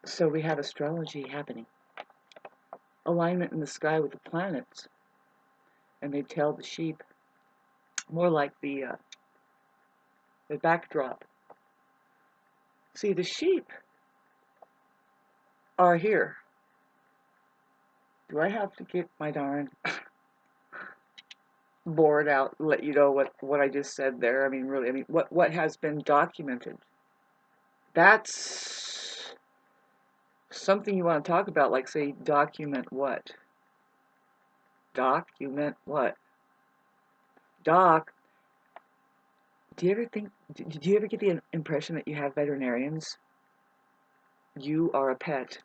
So we have astrology happening, alignment in the sky with the planets, and they tell the sheep more like the backdrop. See, the sheep are here. Do I have to get my darn board out, let you know what I just said there? I mean, really, I mean, what has been documented? That's something you want to talk about, like, say, document what? Document what? Doc, do you ever think, did you ever get the impression that you have veterinarians? You are a pet,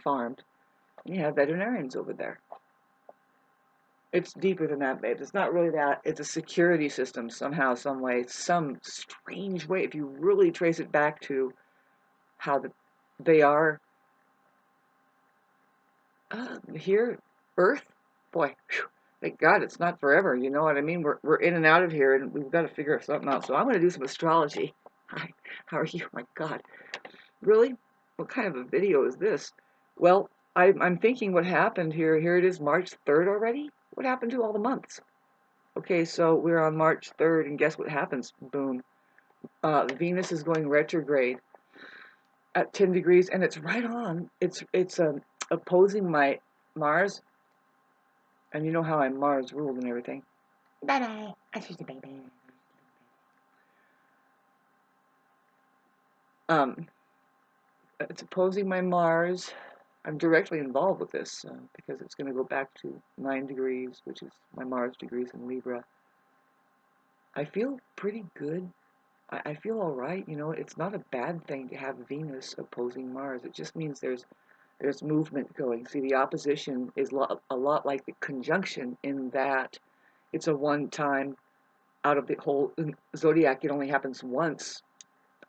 farmed, and you have veterinarians over there. It's deeper than that, babe. It's not really that. It's a security system somehow, some way, some strange way. If you really trace it back to how they are here, Earth, boy, whew, thank God it's not forever. You know what I mean? We're in and out of here, and we've got to figure something out. So I'm going to do some astrology. Hi, how are you? My God, really? What kind of a video is this? Well, I'm thinking what happened here. Here it is, March 3rd already. What happened to all the months? Okay, so we're on March 3rd, and guess what happens? Boom. Venus is going retrograde at 10 degrees, and it's right on. It's opposing my Mars, and you know how I'm Mars ruled and everything. Bye-bye. I choose the baby. It's opposing my Mars. I'm directly involved with this because it's going to go back to 9 degrees, which is my Mars degrees in Libra. I feel pretty good. I feel all right. You know, it's not a bad thing to have Venus opposing Mars. It just means there's movement going. See, the opposition is a lot like the conjunction in that it's a one-time out of the whole zodiac. It only happens once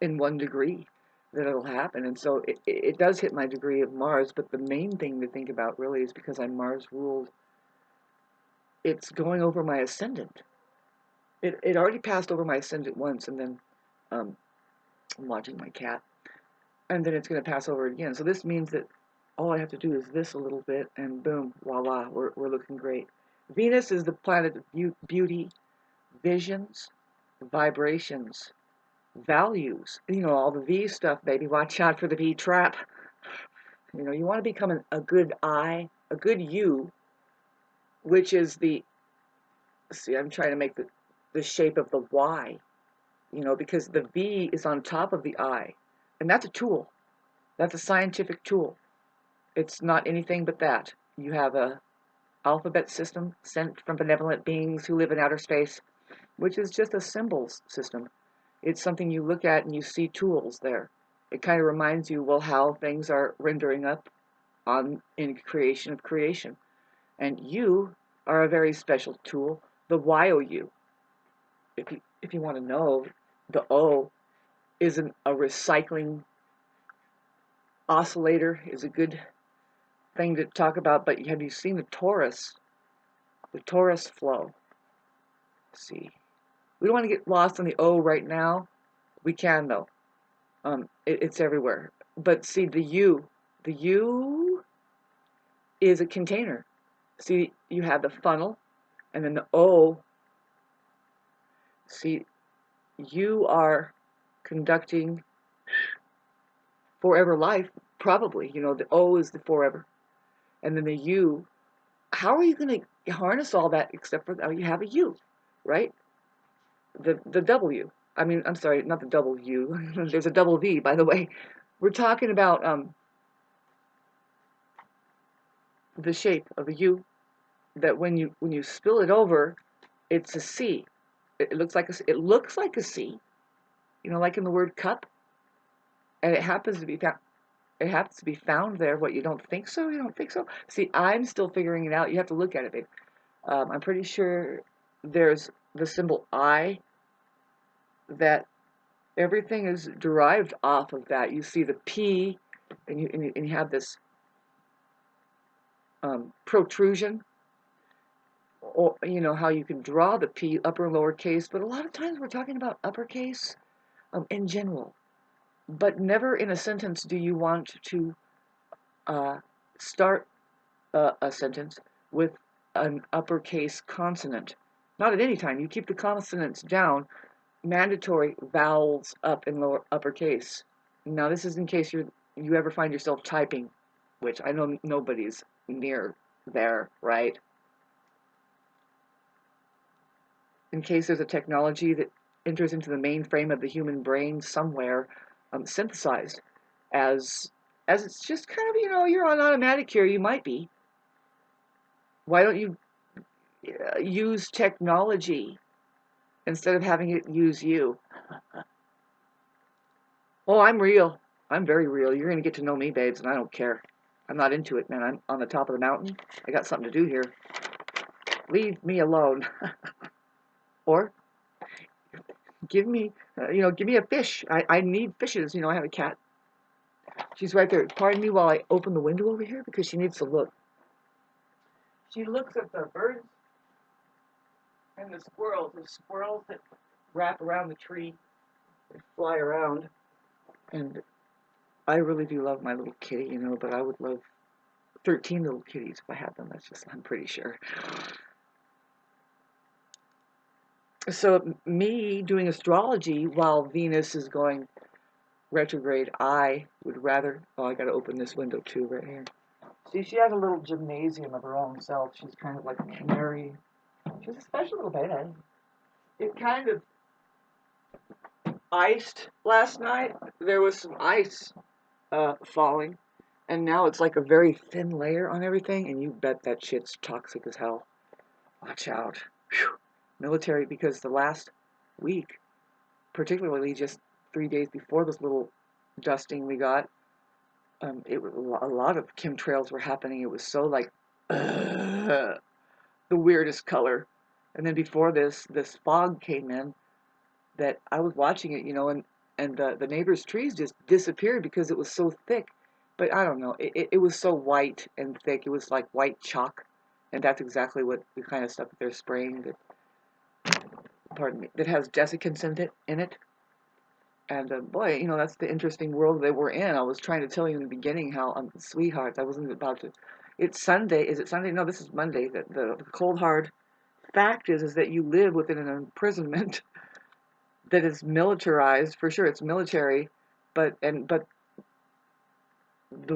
in 1 degree that it'll happen. And so it does hit my degree of Mars, but the main thing to think about really is because I'm Mars ruled, it's going over my ascendant. It already passed over my ascendant once, and then I'm watching my cat, and then it's going to pass over again. So this means that all I have to do is this a little bit, and boom, voila, we're looking great. Venus is the planet of beauty, visions, vibrations, values. You know, all the V stuff, baby. Watch out for the V trap. You know, you want to become a good I, a good you, which is the, see, I'm trying to make the shape of the Y, you know, because the V is on top of the I. And that's a tool. That's a scientific tool. It's not anything but that. You have a alphabet system sent from benevolent beings who live in outer space, which is just a symbols system. It's something you look at and you see tools there. It kind of reminds you, well, how things are rendering up in creation of creation. And you are a very special tool, the YOU. If you want to know, the O isn't a recycling oscillator, is a good thing to talk about, but have you seen the torus? The torus flow. Let's see. We don't want to get lost on the O right now. We can though. It's everywhere. But see, the U is a container. See, you have the funnel, and then the O. See, you are conducting forever life, probably. You know, the O is the forever. And then the U, how are you going to harness all that except for you have a U, right? The W. I mean, I'm sorry, not the double U. There's a double V, by the way. We're talking about the shape of a U, that when you spill it over, it's a C. It looks like a C, you know, like in the word cup, and it happens to be found. It happens to be found there. What, you don't think so? You don't think so? See, I'm still figuring it out. You have to look at it, babe. I'm pretty sure there's the symbol I, that everything is derived off of that. You see the P, and you have this protrusion, or you know how you can draw the P upper and lower case, but a lot of times we're talking about uppercase in general. But never in a sentence do you want to start a sentence with an uppercase consonant. Not at any time. You keep the consonants down. Mandatory vowels up in lower uppercase. Now this is in case you ever find yourself typing, which I know nobody's near there, right? In case there's a technology that enters into the mainframe of the human brain somewhere, synthesized as it's just kind of, you're on automatic here. You might be. Why don't you use technology instead of having it use you? Oh, I'm real. I'm very real. You're going to get to know me, babes, and I don't care. I'm not into it, man. I'm on the top of the mountain. I got something to do here. Leave me alone. Or give me, give me a fish. I need fishes. I have a cat. She's right there. Pardon me while I open the window over here because she needs to look. She looks at the birds and the squirrels that wrap around the tree. They fly around. And I really do love my little kitty, but I would love 13 little kitties if I had them. I'm pretty sure. So me doing astrology while Venus is going retrograde, I would rather, I got to open this window too right here. See, she has a little gymnasium of her own self. She's kind of like a canary. She's a special little baby. It kind of iced last night. There was some ice falling, and now it's like a very thin layer on everything, and you bet that shit's toxic as hell. Watch out. Whew. Military, because the last week, particularly just 3 days before this little dusting we got, it was a lot of chemtrails were happening. It was so like the weirdest color. And then before this fog came in that I was watching it, and the neighbor's trees just disappeared because it was so thick. But I don't know, it was so white and thick. It was like white chalk, and that's exactly what the kind of stuff that they're spraying that has desiccants in it. And boy, that's the interesting world that we're in. I was trying to tell you in the beginning how, sweethearts, I wasn't about to. It's Sunday. Is it Sunday? No, this is Monday. The cold hard fact is that you live within an imprisonment that is militarized. For sure, it's military, but the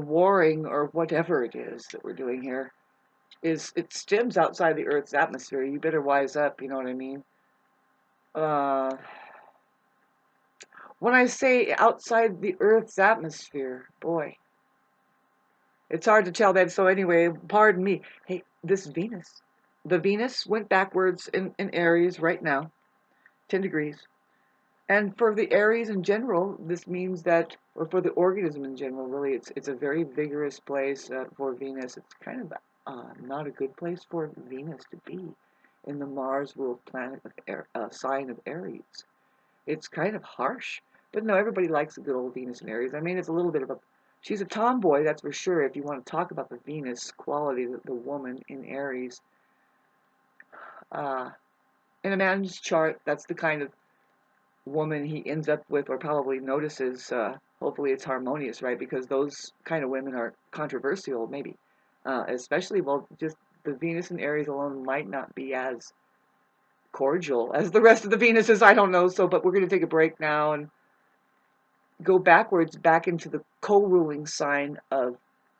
warring or whatever it is that we're doing here it stems outside the Earth's atmosphere. You better wise up. You know what I mean? When I say outside the Earth's atmosphere, boy, it's hard to tell that. So anyway, pardon me. Hey, this Venus. The Venus went backwards in Aries right now, 10 degrees. And for the Aries in general, this means that, or for the organism in general, really, it's a very vigorous place for Venus. It's kind of not a good place for Venus to be in the Mars ruled planet of sign of Aries. It's kind of harsh. But no, everybody likes a good old Venus in Aries. I mean, it's a little bit of she's a tomboy, that's for sure, if you want to talk about the Venus quality, the woman in Aries. In a man's chart, that's the kind of woman he ends up with or probably notices. Hopefully it's harmonious, right? Because those kind of women are controversial, maybe. Especially, well, just the Venus in Aries alone might not be as cordial as the rest of the Venuses. I don't know. But we're going to take a break now and go backwards back into the co-ruling sign of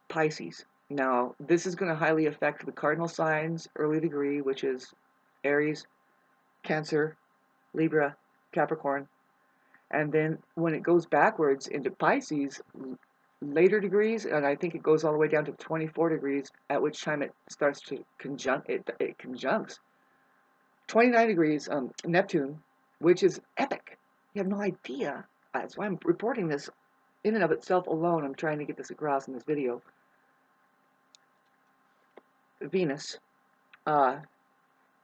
Pisces. Now, this is going to highly affect the cardinal signs, early degree, which is Aries, Cancer, Libra, Capricorn. And then when it goes backwards into Pisces, later degrees, and I think it goes all the way down to 24 degrees, at which time it starts to it conjuncts. 29 degrees, Neptune, which is epic. You have no idea. That's why I'm reporting this in and of itself alone. I'm trying to get this across in this video. Venus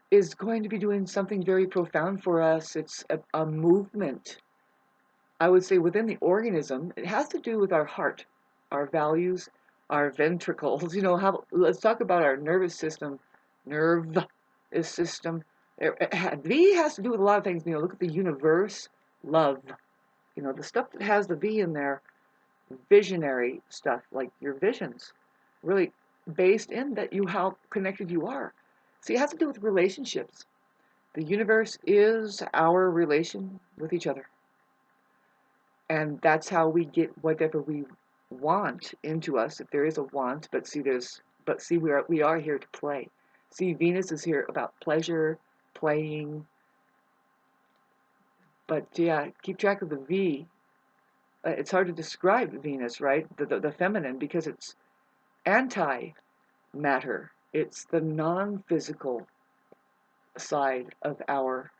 is going to be doing something very profound for us. It's a movement, I would say, within the organism. It has to do with our heart, our values, our ventricles. Let's talk about our nervous system. Nerve system. V has to do with a lot of things. Look at the universe, love. The stuff that has the V in there, visionary stuff, like your visions. really based in that how connected you are. See, it has to do with relationships. The universe is our relation with each other. And that's how we get whatever we want into us, if there is a want. But see, we are here to play. See, Venus is here about pleasure, playing. But yeah, keep track of the V. It's hard to describe Venus, right? The feminine, because it's anti-matter. It's the non-physical side of our,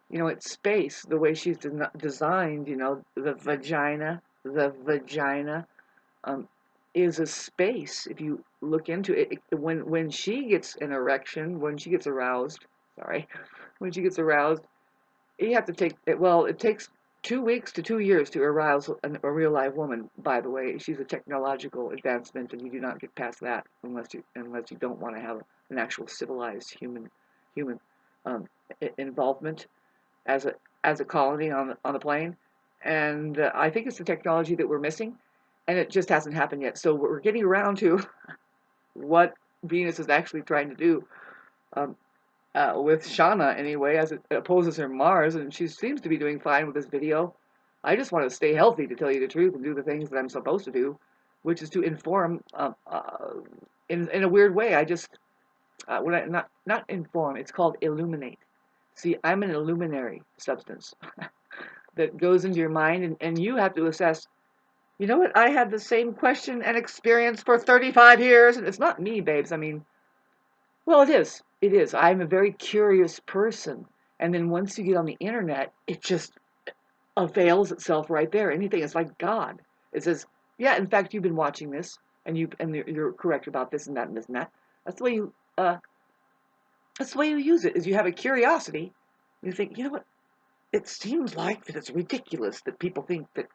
it's space. The way she's designed, the vagina um, is a space. If you look into it, when she gets an erection, when she gets aroused, sorry, when she gets aroused, you have to take it. Well, it takes 2 weeks to 2 years to arouse a real live woman. By the way, she's a technological advancement, and you do not get past that unless you don't want to have an actual civilized human um, involvement as a colony on the plane. And I think it's the technology that we're missing, and it just hasn't happened yet. So we're getting around to what Venus is actually trying to do. Um, with Shauna anyway, as it opposes her Mars, and she seems to be doing fine with this video. I just want to stay healthy, to tell you the truth, and do the things that I'm supposed to do, which is to inform in a weird way. I just when I not inform, it's called illuminate. See, I'm an illuminary substance that goes into your mind, and you have to assess. You know what? I had the same question and experience for 35 years, and it's not me, babes. I mean, well, it is. It is. I'm a very curious person. And then once you get on the internet, it just avails itself right there. Anything is like God. It says, yeah, in fact, you've been watching this, and you're correct about this and that and this and that. That's the way you that's the way you use it. Is you have a curiosity. You think, you know what? It seems like that it's ridiculous that people think that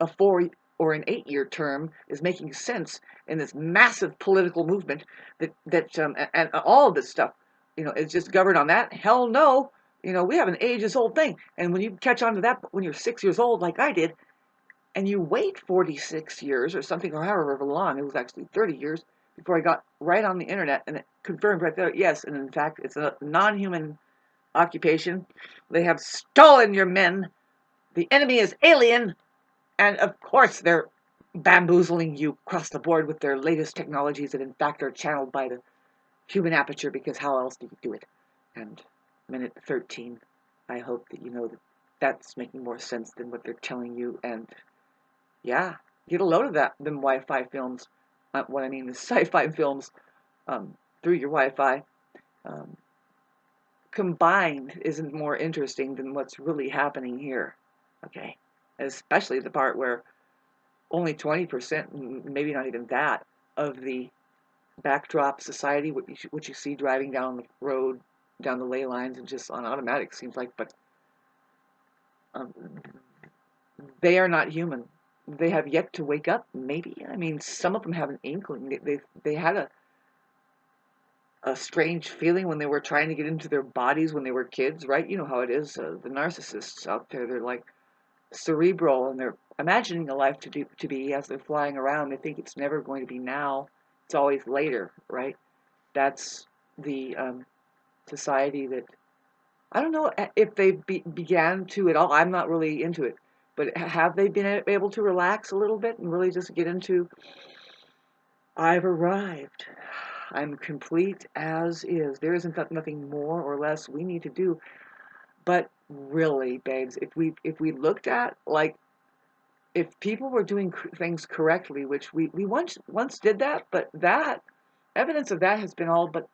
a 4 or an 8-year term is making sense in this massive political movement and all of this stuff, is just governed on that. Hell no. We have an ages-old thing. And when you catch on to that when you're 6 years old, like I did, and you wait 46 years or something, or however long, it was actually 30 years, before I got right on the internet, and it confirmed right there, yes, and in fact, it's a non-human occupation. They have stolen your men. The enemy is alien. And of course, they're bamboozling you across the board with their latest technologies that, in fact, are channeled by the human aperture, because how else do you do it? And minute 13, I hope that you know that that's making more sense than what they're telling you. And yeah, get a load of them Wi-Fi films. What I mean is sci-fi films through your Wi-Fi. Um, Combined isn't more interesting than what's really happening here. Okay, especially the part where only 20%, maybe not even that, of the backdrop society, what you see driving down the road, down the ley lines, and just on automatic, seems like, but um, they are not human. They have yet to wake up, maybe. I mean, some of them have an inkling. They had a strange feeling when they were trying to get into their bodies when they were kids, right? You know how it is. The narcissists out there, they're like cerebral, and they're imagining a life to be as they're flying around. They think it's never going to be now. It's always later, right? That's the society that, I don't know if they began to at all. I'm not really into it, but have they been able to relax a little bit and really just get into, I've arrived. I'm complete as is. There isn't nothing more or less we need to do. But really, babes, if we looked at, like, if people were doing things correctly, which we once did that, but that evidence of that has been all but,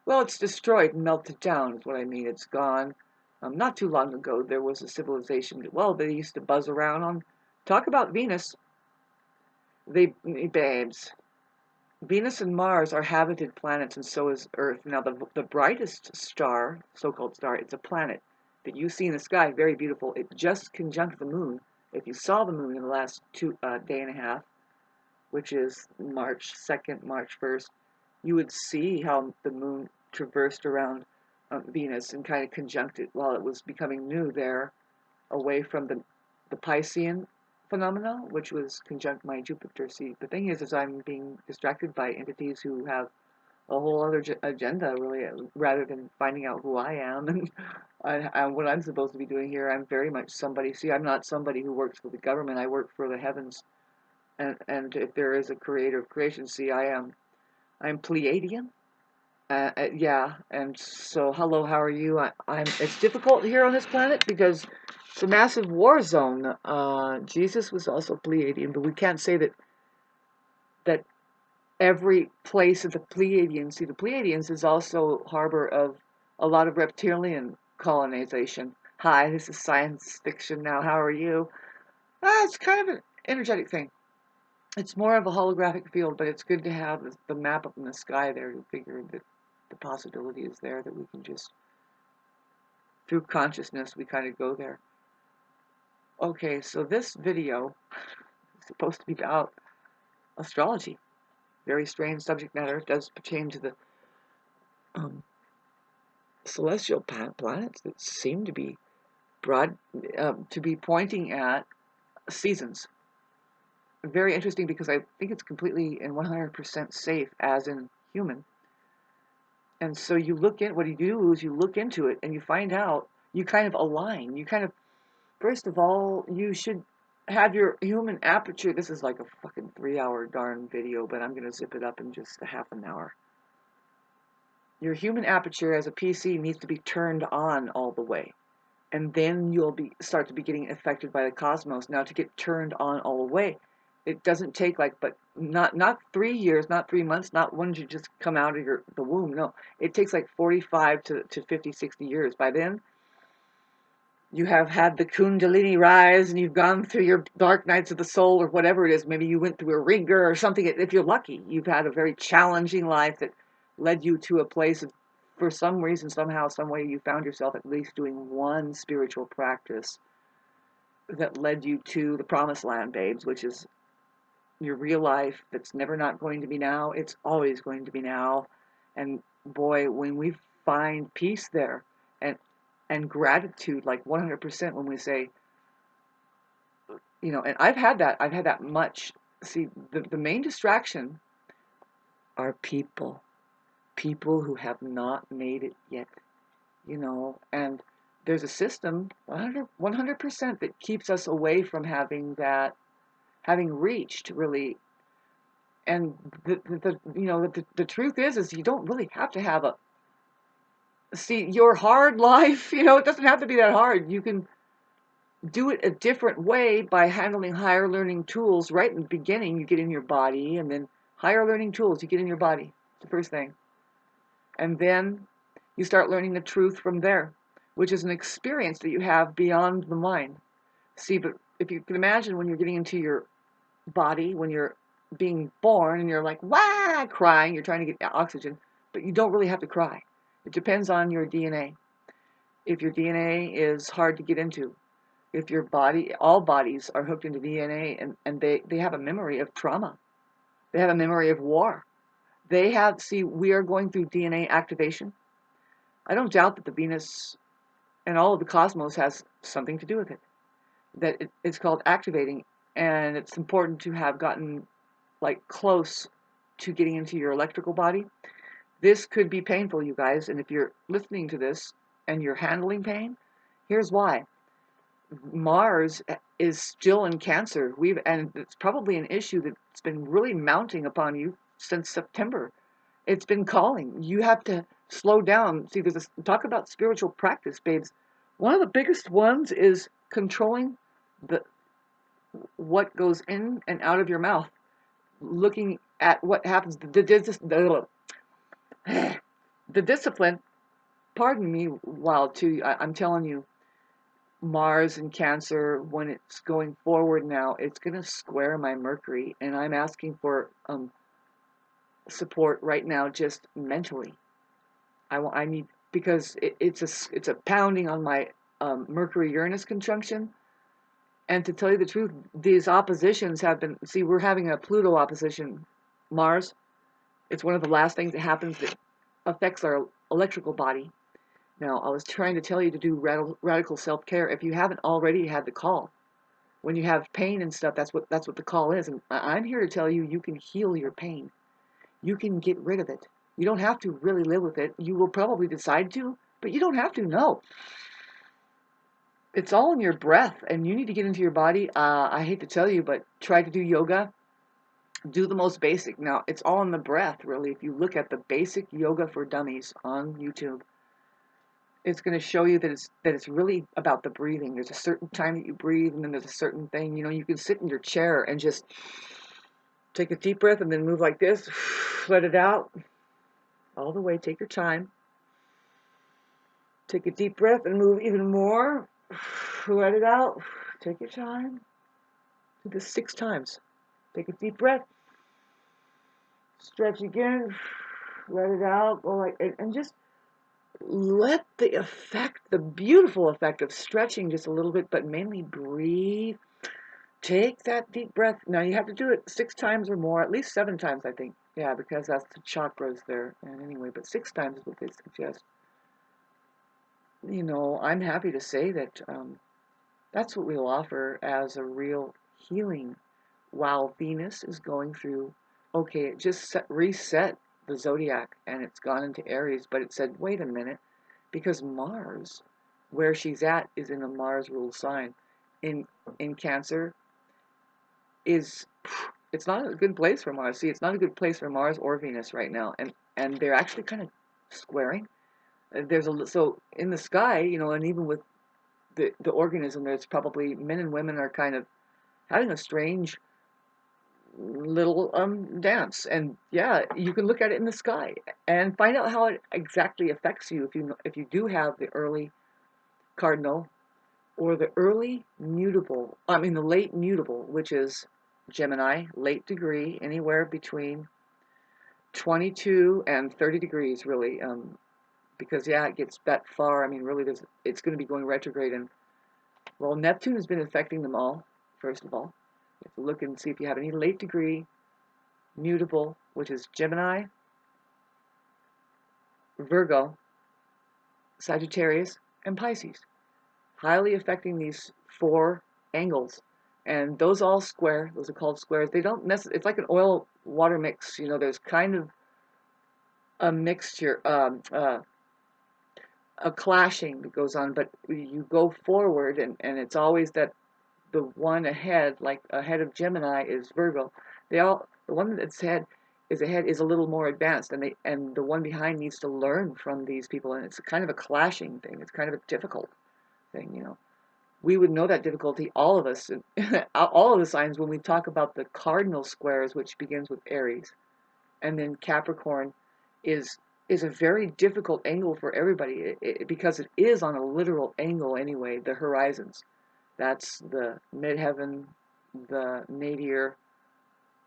well, it's destroyed and melted down, is what I mean. It's gone. Not too long ago, there was a civilization, well, they used to buzz around on, talk about Venus. Babes, Venus and Mars are habited planets, and so is Earth. Now, the brightest star, so-called star, it's a planet that you see in the sky, very beautiful. It just conjunct the moon. If you saw the moon in the last day and a half, which is March 2nd, March 1st, you would see how the moon traversed around Venus and kind of conjuncted while it was becoming new there, away from the Piscean phenomena, which was conjunct my Jupiter. See, the thing is I'm being distracted by entities who have a whole other agenda, really, rather than finding out who I am and what I'm supposed to be doing here. I'm very much somebody. See, I'm not somebody who works for the government. I work for the heavens, and if there is a creator of creation, see, I'm Pleiadian. Yeah, and so hello, how are you? I'm. It's difficult here on this planet because it's a massive war zone. Jesus was also Pleiadian, but we can't say that every place of the Pleiadians. See, the Pleiadians is also harbor of a lot of reptilian colonization. Hi, this is science fiction now. How are you? It's kind of an energetic thing. It's more of a holographic field, but it's good to have the map up in the sky there to figure that the possibility is there that we can just, through consciousness, we kind of go there. Okay, so this video is supposed to be about astrology. Very strange subject matter. It does pertain to the celestial planets that seem to be pointing at seasons. Very interesting because I think it's completely and 100% safe as in human. And so you look at what you do is you look into it and you find out, you kind of align. You kind of, first of all, you should have your human aperture. This is like a fucking 3-hour darn video, but I'm going to zip it up in just a half an hour. Your human aperture as a PC needs to be turned on all the way. And then you'll start to be getting affected by the cosmos. Now, to get turned on all the way, it doesn't take but not 3 years, not 3 months, not once you just come out of the womb. No, it takes like 45 to 50, 60 years. By then, you have had the Kundalini rise and you've gone through your dark nights of the soul or whatever it is. Maybe you went through a ringer or something. If you're lucky, you've had a very challenging life that led you to a place of, for some reason, somehow, some way, you found yourself at least doing one spiritual practice that led you to the promised land, babes, which is your real life that's never not going to be now. It's always going to be now. And boy, when we find peace there and gratitude, like 100%, when we say, and I've had that much. See, the main distraction are people who have not made it yet, and there's a system 100% that keeps us away from having reached really. And the truth is you don't really have to have your hard life, it doesn't have to be that hard. You can do it a different way by handling higher learning tools. Right in the beginning, you get in your body, and then higher learning tools, you get in your body, the first thing. And then you start learning the truth from there, which is an experience that you have beyond the mind. See, but if you can imagine when you're getting into your body, when you're being born and you're like, wah, crying, you're trying to get oxygen, but you don't really have to cry. It depends on your DNA. If your DNA is hard to get into, if your body, all bodies are hooked into DNA and they have a memory of trauma. They have a memory of war. We are going through DNA activation. I don't doubt that the Venus and all of the cosmos has something to do with it. That it's called activating, and it's important to have gotten close to getting into your electrical body. This could be painful, you guys, and if you're listening to this and you're handling pain, here's why. Mars is still in Cancer. And it's probably an issue that's been really mounting upon you since September. It's been calling. You have to slow down. See, talk about spiritual practice, babes. One of the biggest ones is controlling what goes in and out of your mouth. Looking at what happens. The discipline. Pardon me, while too. I'm telling you. Mars and Cancer, when it's going forward now, it's going to square my Mercury, and I'm asking for support right now, just mentally. I need, because it's a pounding on my Mercury-Uranus conjunction, and to tell you the truth, these oppositions have been. See, we're having a Pluto opposition, Mars. It's one of the last things that happens that affects our electrical body. Now, I was trying to tell you to do radical self-care. If you haven't already had the call, When you have pain and stuff, that's what the call is. And I'm here to tell you, you can heal your pain. You can get rid of it. You don't have to really live with it. You will probably decide to, but you don't have to. No, it's all in your breath, and you need to get into your body. I hate to tell you, but try to do yoga. Do the most basic. Now, it's all in the breath, really. If you look at the basic yoga for dummies on YouTube, it's going to show you that it's really about the breathing. There's a certain time that you breathe, and then there's a certain thing. You know, you can sit in your chair and just take a deep breath and then move like this. Let it out all the way. Take your time. Take a deep breath and move even more. Let it out. Take your time. Do this 6 times. Take a deep breath. Stretch again. Let it out. Go like, and just let the effect, the beautiful effect of stretching just a little bit, but mainly breathe. Take that deep breath. Now you have to do it 6 times or more, at least 7 times, I think. Yeah, because that's the chakras there. And anyway, but 6 times is what they suggest. You know, I'm happy to say that that's what we'll offer as a real healing while Venus is going through. Okay, it just reset the zodiac and it's gone into Aries, but it said, wait a minute, because Mars, where she's at, is in a Mars ruled sign. In Cancer, it's not a good place for Mars. See, it's not a good place for Mars or Venus right now, and they're actually kind of squaring. So in the sky, you know, and even with the organism, there's probably men and women are kind of having a strange little dance. And yeah, you can look at it in the sky and find out how it exactly affects you if you do have the early cardinal or the early mutable, the late mutable, which is Gemini, late degree, anywhere between 22 and 30 degrees, really, because yeah, it gets that far. I mean, really, it's going to be going retrograde, and well, Neptune has been affecting them all. First of all, you have to look and see if you have any late degree mutable, which is Gemini, Virgo, Sagittarius, and Pisces, highly affecting these 4 angles. And those all square. Those are called squares. They don't necessarily. It's like an oil water mix. You know, there's kind of a mixture, a clashing that goes on. But you go forward, and it's always that the one ahead, like ahead of Gemini, is Virgo. The one that's ahead is a little more advanced, and the one behind needs to learn from these people, and it's kind of a clashing thing. It's kind of a difficult thing, you know. We would know that difficulty, all of us, all of the signs, when we talk about the cardinal squares, which begins with Aries, and then Capricorn is a very difficult angle for everybody, because it is on a literal angle anyway. The horizons, that's the midheaven, the nadir,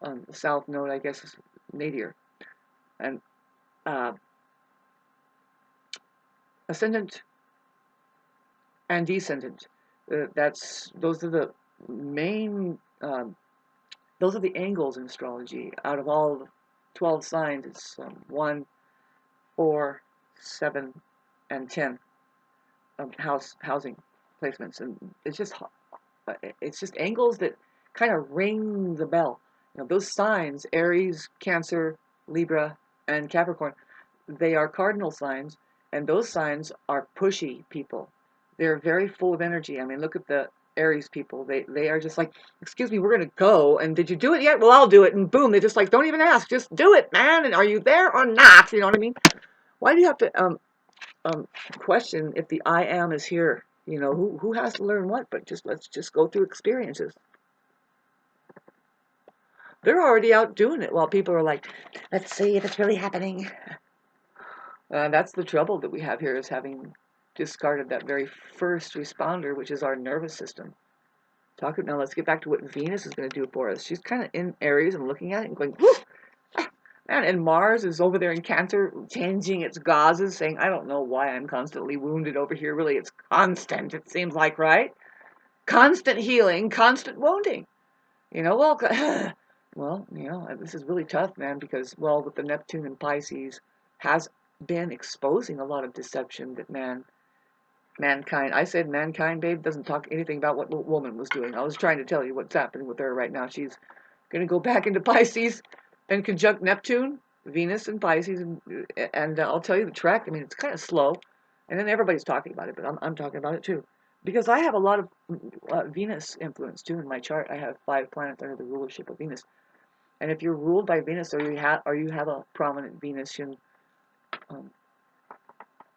the south node, I guess, is nadir, and uh, ascendant and descendant. Those are the main. Those are the angles in astrology. Out of all the 12 signs, it's 1, 4, 7, and 10 housing placements, and it's just angles that kind of ring the bell. You know, those signs, Aries, Cancer, Libra, and Capricorn, they are cardinal signs, and those signs are pushy people. They're very full of energy. I mean, look at the Aries people. They are just like, excuse me, we're going to go. And did you do it yet? Well, I'll do it. And boom, they just like, don't even ask. Just do it, man. And are you there or not? You know what I mean? Why do you have to question if the I am is here? You know, who has to learn what? But let's just go through experiences. They're already out doing it while people are like, let's see if it's really happening. That's the trouble that we have here, is having discarded that very first responder, which is our nervous system. Now let's get back to what Venus is going to do for us. She's kind of in Aries and looking at it and going, whoo! Man, and Mars is over there in Cancer, changing its gauzes, saying, I don't know why I'm constantly wounded over here. Really, it's constant, it seems like, right? Constant healing, constant wounding. You know, well, you know, this is really tough, man, because, well, with the Neptune and Pisces, has been exposing a lot of deception that, man, Mankind. I said mankind, babe, doesn't talk anything about what woman was doing. I was trying to tell you what's happening with her right now. She's going to go back into Pisces and conjunct Neptune, Venus and Pisces, and I'll tell you the track. I mean, it's kind of slow, and then everybody's talking about it, but I'm talking about it too, because I have a lot of Venus influence too in my chart. I have 5 planets under the rulership of Venus, and if you're ruled by Venus, or you have a prominent Venusian um,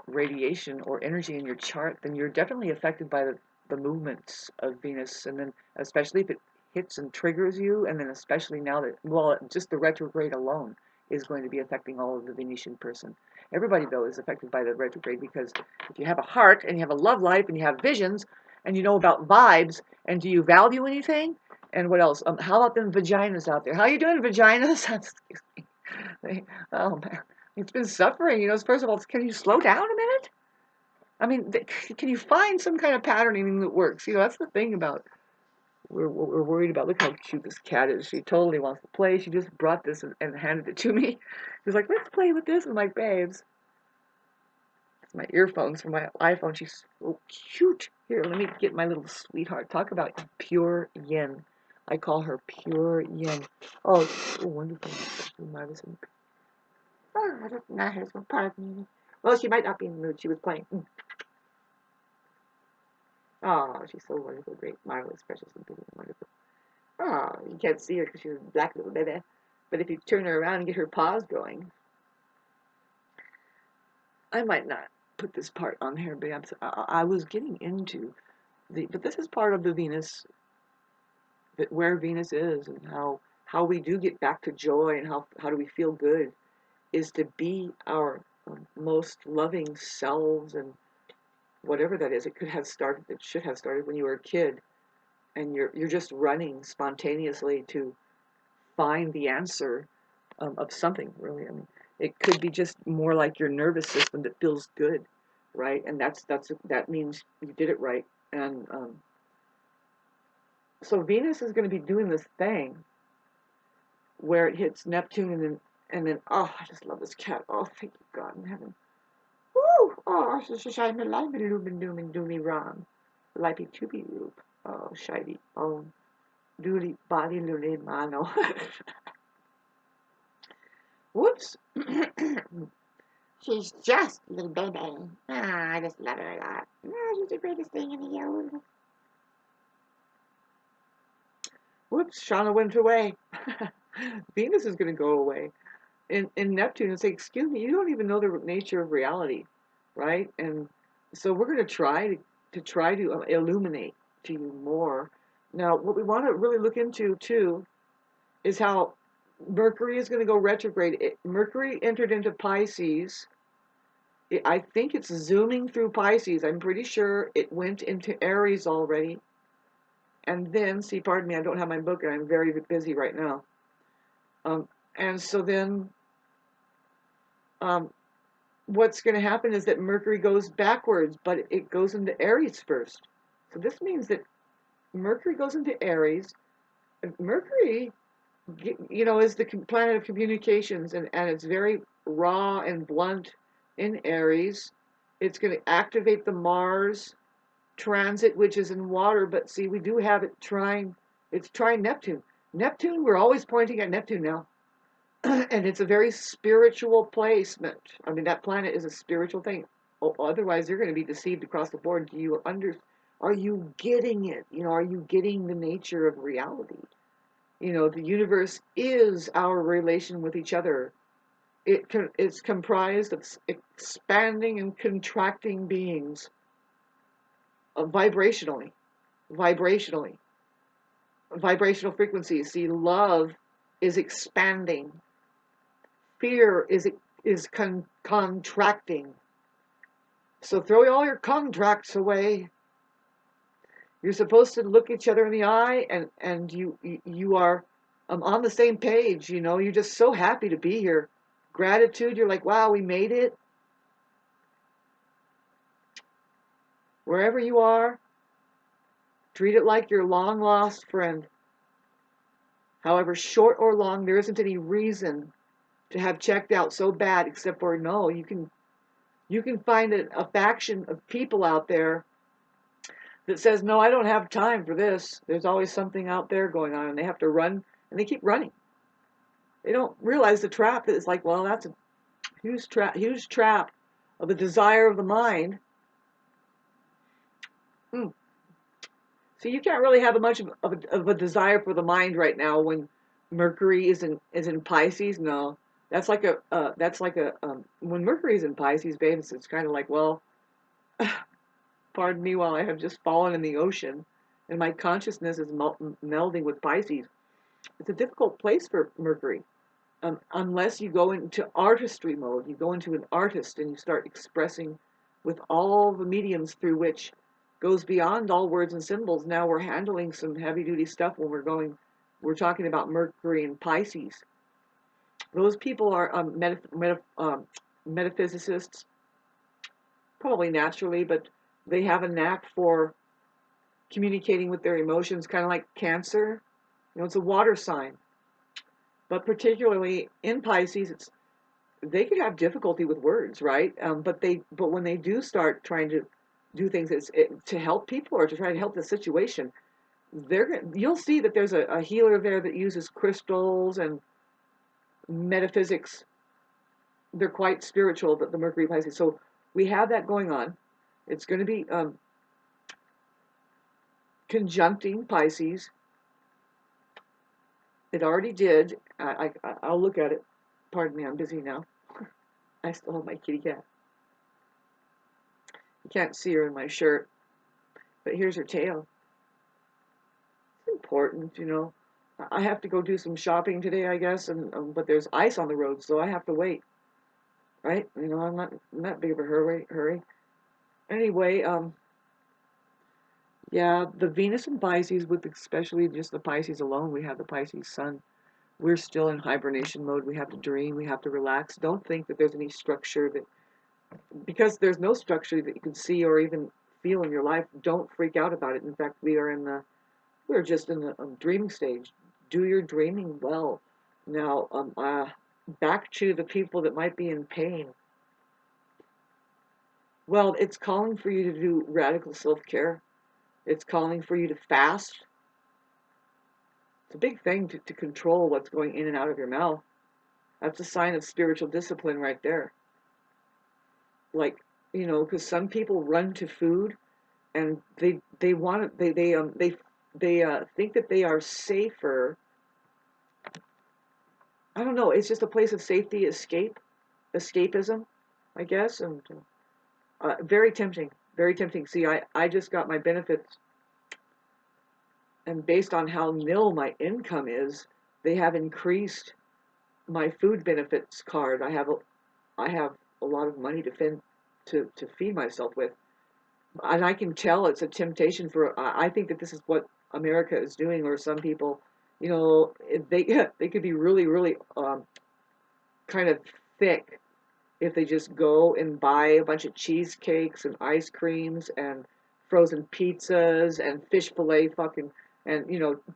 radiation or energy in your chart, then you're definitely affected by the movements of Venus, and then especially if it hits and triggers you, and then especially now that, well, just the retrograde alone is going to be affecting all of the Venetian person. Everybody, though, is affected by the retrograde, because if you have a heart and you have a love life and you have visions and you know about vibes, and do you value anything? And what else? How about them vaginas out there? How you doing, vaginas? Excuse me. Oh, man. It's been suffering. First of all, can you slow down a minute? I mean, can you find some kind of patterning that works? That's the thing about we're worried about. Look how cute this cat is. She totally wants to play. She just brought this and handed it to me. She's like, let's play with this. I'm like, babes, it's my earphones from my iPhone. She's so cute. Here, let me get my little sweetheart. Talk about pure yin. I call her pure yin. Oh, so wonderful. Oh, I don't know. Here's one part of me. Well, she might not be in the mood. She was playing. Oh, she's so wonderful, great, marvelous, precious, and beautiful, wonderful. Oh, you can't see her because she's a black little baby. But if you turn her around and get her paws going, I might not put this part on here, but I was getting into but this is part of the Venus, that where Venus is, and how we do get back to joy, and how do we feel good, is to be our most loving selves, and whatever that is. It should have started when you were a kid, and you're just running spontaneously to find the answer of something, really. I mean, it could be just more like your nervous system that feels good, right? And that means you did it right. And so Venus is going to be doing this thing where it hits Neptune, and then oh, I just love this cat. Oh, thank you, God in heaven. Woo! Oh, shiny life and lumen doomin doomy ron. Lipey tubby loop. Oh, shiny. Oh, doody body lune mano. Whoops. She's just a little baby. Ah, I just love her a lot. Ah, she's the greatest thing in the world. Whoops, Shauna went away. Venus is going to go away. In Neptune, and say, excuse me, you don't even know the nature of reality, right? And so we're going to try to illuminate to you more. Now, what we want to really look into, too, is how Mercury is going to go retrograde. Mercury entered into Pisces. I think it's zooming through Pisces. I'm pretty sure it went into Aries already. And then, see, pardon me, I don't have my book, and I'm very busy right now. And so then, what's going to happen is that Mercury goes backwards, but it goes into Aries first. So this means that Mercury goes into Aries. Mercury, is the planet of communications, and it's very raw and blunt in Aries. It's going to activate the Mars transit, which is in water, but see, we do have it's trine Neptune. Neptune, we're always pointing at Neptune now. And it's a very spiritual placement. I mean, that planet is a spiritual thing. Otherwise, you're going to be deceived across the board. Are you getting it? Are you getting the nature of reality? The universe is our relation with each other. It's comprised of expanding and contracting beings, vibrationally, vibrational frequencies. See, love is expanding. Fear is contracting. So throw all your contracts away. You're supposed to look each other in the eye, and you are on the same page. You're just so happy to be here. Gratitude. You're like, wow, we made it. Wherever you are, treat it like your long lost friend. However short or long, there isn't any reason to have checked out so bad, except for no, you can You can find a faction of people out there that says, no, I don't have time for this. There's always something out there going on, and they have to run, and they keep running. They don't realize the trap that it's like, well, that's a huge trap of the desire of the mind. Mm. So you can't really have much of a desire for the mind right now when Mercury is in Pisces. No, that's like a when Mercury is in Pisces, babes, it's kind of like, well, pardon me while I have just fallen in the ocean, and my consciousness is melding with Pisces. It's a difficult place for Mercury. Unless you go into artistry mode, you go into an artist and you start expressing with all the mediums through which goes beyond all words and symbols. Now we're handling some heavy duty stuff when we're talking about Mercury and Pisces. Those people are metaphysicists, probably naturally, but they have a knack for communicating with their emotions, kind of like Cancer. It's a water sign. But particularly in Pisces, they could have difficulty with words, right? But when they do start trying to do things to help people or to try to help the situation, you'll see that there's a healer there that uses crystals and metaphysics. They're quite spiritual, but the Mercury Pisces. So we have that going on. It's going to be conjuncting Pisces. It already did. I'll look at it. Pardon me, I'm busy now. I still have my kitty cat. You can't see her in my shirt, but here's her tail. It's important. I have to go do some shopping today, I guess, and but there's ice on the road, so I have to wait. Right? I'm not in that big of a hurry. Anyway, yeah, the Venus and Pisces, with especially just the Pisces alone, we have the Pisces Sun. We're still in hibernation mode. We have to dream. We have to relax. Don't think that there's any structure because there's no structure that you can see or even feel in your life. Don't freak out about it. In fact, we're just in the dreaming stage. Do your dreaming well. Now, back to the people that might be in pain. Well, it's calling for you to do radical self-care. It's calling for you to fast. It's a big thing to control what's going in and out of your mouth. That's a sign of spiritual discipline right there. Like, because some people run to food and they want they think that they are safer. I don't know. It's just a place of safety, escapism, I guess, and very tempting, very tempting. See, I just got my benefits, and based on how nil my income is, they have increased my food benefits card. I have a lot of money to feed myself with, and I can tell it's a temptation for. I think that this is what America is doing, or some people, they could be really, really kind of thick if they just go and buy a bunch of cheesecakes and ice creams and frozen pizzas and fish fillet and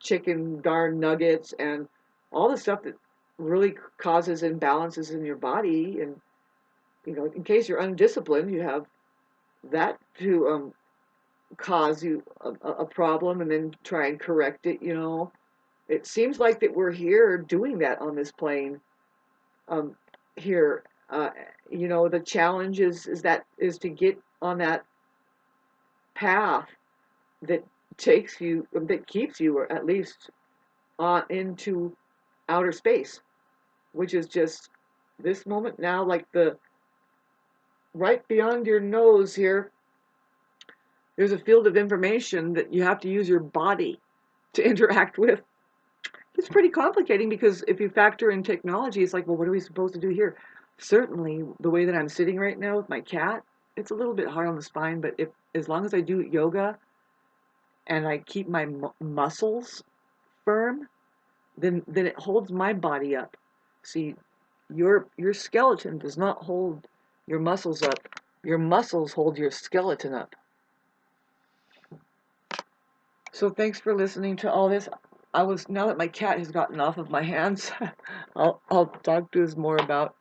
chicken darn nuggets and all the stuff that really causes imbalances in your body. And in case you're undisciplined, you have that to cause you a problem and then try and correct it. It seems like that we're here doing that on this plane here. The challenge is to get on that path that keeps you, or at least into outer space, which is just this moment now, like the right beyond your nose here. There's a field of information that you have to use your body to interact with. It's pretty complicating because if you factor in technology, it's like, well, what are we supposed to do here? Certainly, the way that I'm sitting right now with my cat, it's a little bit hard on the spine, but as long as I do yoga and I keep my muscles firm, then it holds my body up. See, your skeleton does not hold your muscles up. Your muscles hold your skeleton up. So thanks for listening to all this. Now that my cat has gotten off of my hands, I'll talk to us more about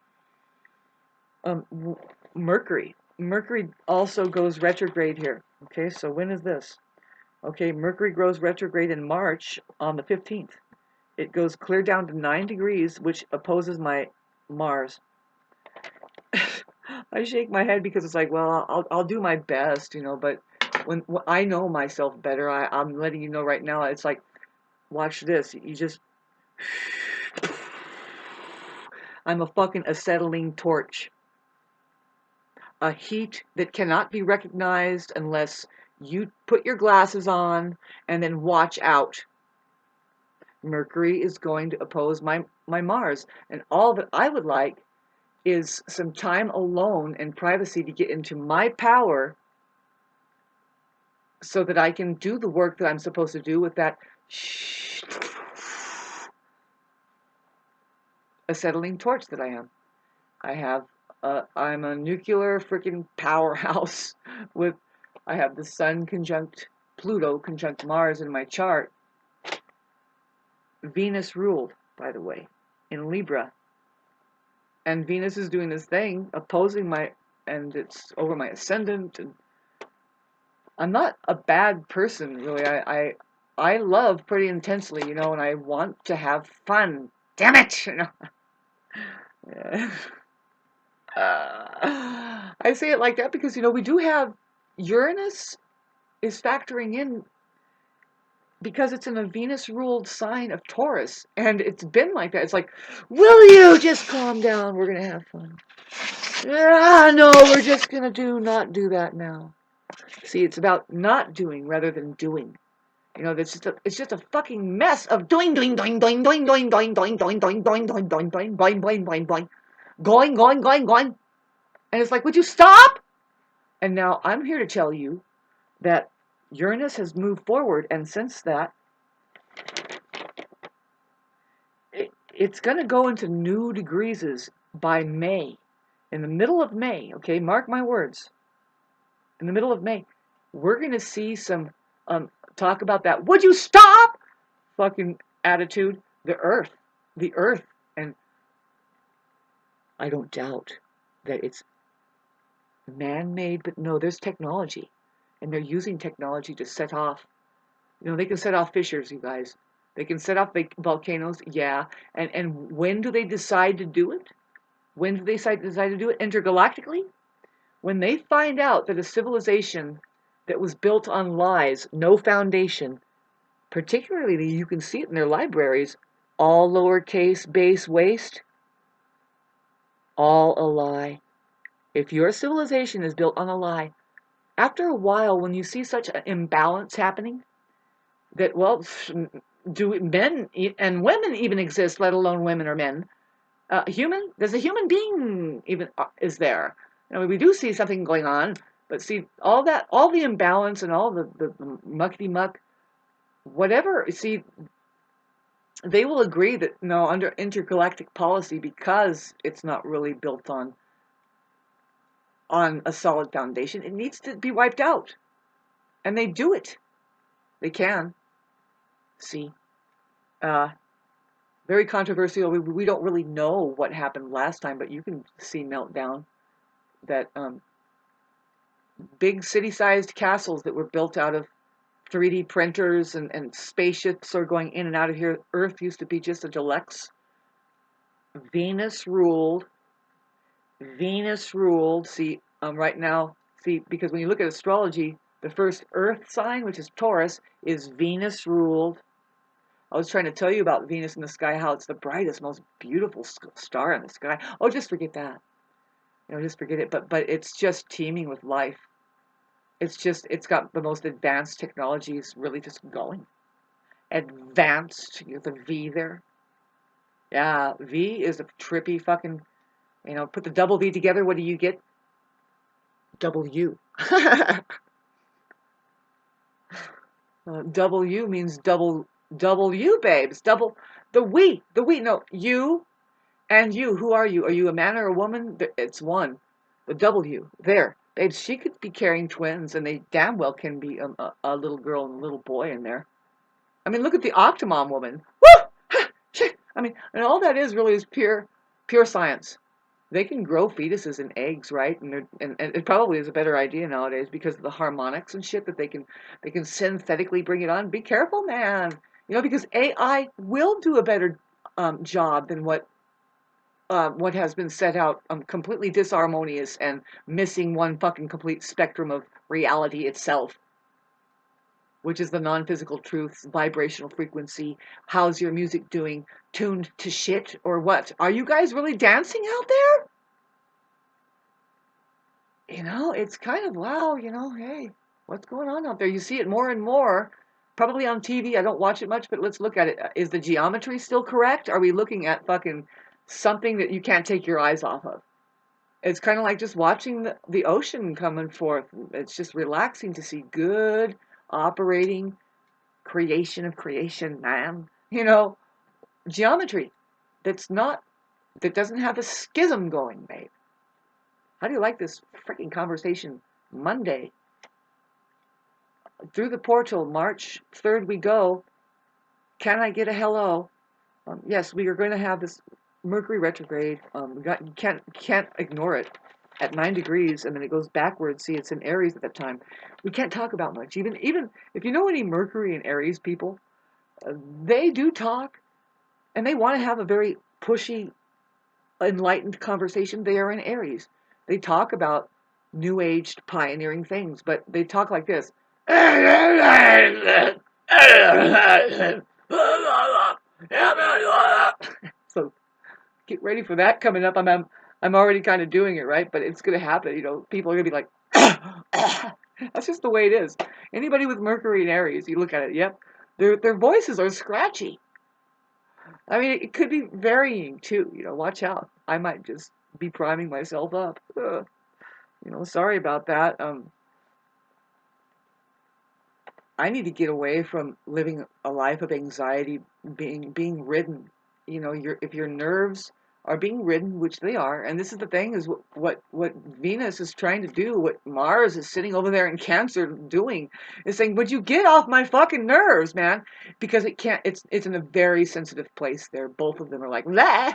Mercury. Mercury also goes retrograde here. Okay, so when is this? Okay, Mercury goes retrograde in March on the 15th. It goes clear down to 9 degrees, which opposes my Mars. I shake my head because it's like, well, I'll do my best, you know, but when I know myself better, I'm letting you know right now, it's like, watch this. You just, I'm a fucking acetylene torch. A heat that cannot be recognized unless you put your glasses on and then watch out. Mercury is going to oppose my Mars, and all that I would like is some time alone and privacy to get into my power so that I can do the work that I'm supposed to do with that acetylene torch that I am. I have I'm a nuclear freaking powerhouse with I have the Sun conjunct Pluto conjunct Mars in my chart. Venus ruled, by the way, in Libra. And Venus is doing this thing, opposing my, and it's over my ascendant. And I'm not a bad person, really. I love pretty intensely, you know, and I want to have fun. Damn it! You know? Yeah. I say it like that because, you know, we do have Uranus is factoring in because it's in a Venus-ruled sign of Taurus, and it's been like that. It's like, will you just calm down? We're gonna have fun. Ah, no, we're just gonna not do that now. See, it's about not doing rather than doing. You know, it's just a fucking mess of doing, going. And it's like, would you stop? And now I'm here to tell you that Uranus has moved forward, and since that, it's going to go into new degrees by May. In the middle of May, okay, mark my words. In the middle of May, we're going to see some talk about that. Would you stop? Fucking attitude. The Earth, and I don't doubt that it's man-made, but no, there's technology, and they're using technology to set off. You know, they can set off fissures, you guys. They can set off volcanoes, yeah. And when do they decide to do it? When do they decide to do it? Intergalactically? When they find out that a civilization that was built on lies, no foundation, particularly you can see it in their libraries, all lowercase base waste, all a lie. If your civilization is built on a lie, after a while, when you see such an imbalance happening, that, well, do men and women even exist, let alone women or men? There's a human being even is there. You know, we do see something going on, but see, all the imbalance and all the muckety muck, whatever, see, they will agree that, no, under intergalactic policy, because it's not really built on a solid foundation, it needs to be wiped out. And they do it. They can. See. Very controversial. We don't really know what happened last time, but you can see meltdown. That big city-sized castles that were built out of 3D printers and spaceships are going in and out of here. Earth used to be just a deluxe. Venus ruled. Venus ruled. See, right now, see, because when you look at astrology, the first Earth sign, which is Taurus, is Venus ruled. I was trying to tell you about Venus in the sky, how it's the brightest, most beautiful star in the sky. Oh, just forget that. You know, just forget it. But it's just teeming with life. It's got the most advanced technologies really just going. Advanced, you have the V there. Yeah, V is a trippy fucking, you know, put the double V together, what do you get? W. W means double you, babes. Double, the we, no, you and you. Who are you? Are you a man or a woman? It's one. The W, there. Babes, she could be carrying twins, and they damn well can be a little girl and a little boy in there. I mean, look at the Octomom woman. Woo! I mean, and all that is really is pure science. They can grow fetuses in eggs, right? And it probably is a better idea nowadays because of the harmonics and shit that they can synthetically bring it on. Be careful, man. Because AI will do a better job than what has been set out, completely disharmonious and missing one fucking complete spectrum of reality itself, which is the non-physical truths, vibrational frequency. How's your music doing? Tuned to shit or what? Are you guys really dancing out there? It's kind of wow, hey, what's going on out there? You see it more and more, probably on TV. I don't watch it much, but let's look at it. Is the geometry still correct? Are we looking at fucking something that you can't take your eyes off of? It's kind of like just watching the ocean coming forth. It's just relaxing to see good operating creation of creation, man. Geometry that doesn't have a schism going, babe. How do you like this freaking conversation Monday? Through the portal, March 3rd we go. Can I get a hello? Yes, we are going to have this Mercury retrograde. You can't ignore it at 9 degrees, and then it goes backwards. See, it's in Aries at that time. We can't talk about much. Even if you know any Mercury and Aries people, they do talk, and they want to have a very pushy, enlightened conversation. They are in Aries. They talk about new aged pioneering things, but they talk like this. So get ready for that coming up. I'm already kind of doing it, right? But it's going to happen. People are going to be like, that's just the way it is. Anybody with Mercury and Aries, you look at it, yep, their voices are scratchy. I mean, it could be varying too. Watch out. I might just be priming myself up. Sorry about that. I need to get away from living a life of anxiety, being ridden. If your nerves are being ridden, which they are, and this is the thing, is what Venus is trying to do, what Mars is sitting over there in Cancer doing, is saying, "Would you get off my fucking nerves, man?" Because it can't. It's in a very sensitive place there. Both of them are like, "Lah."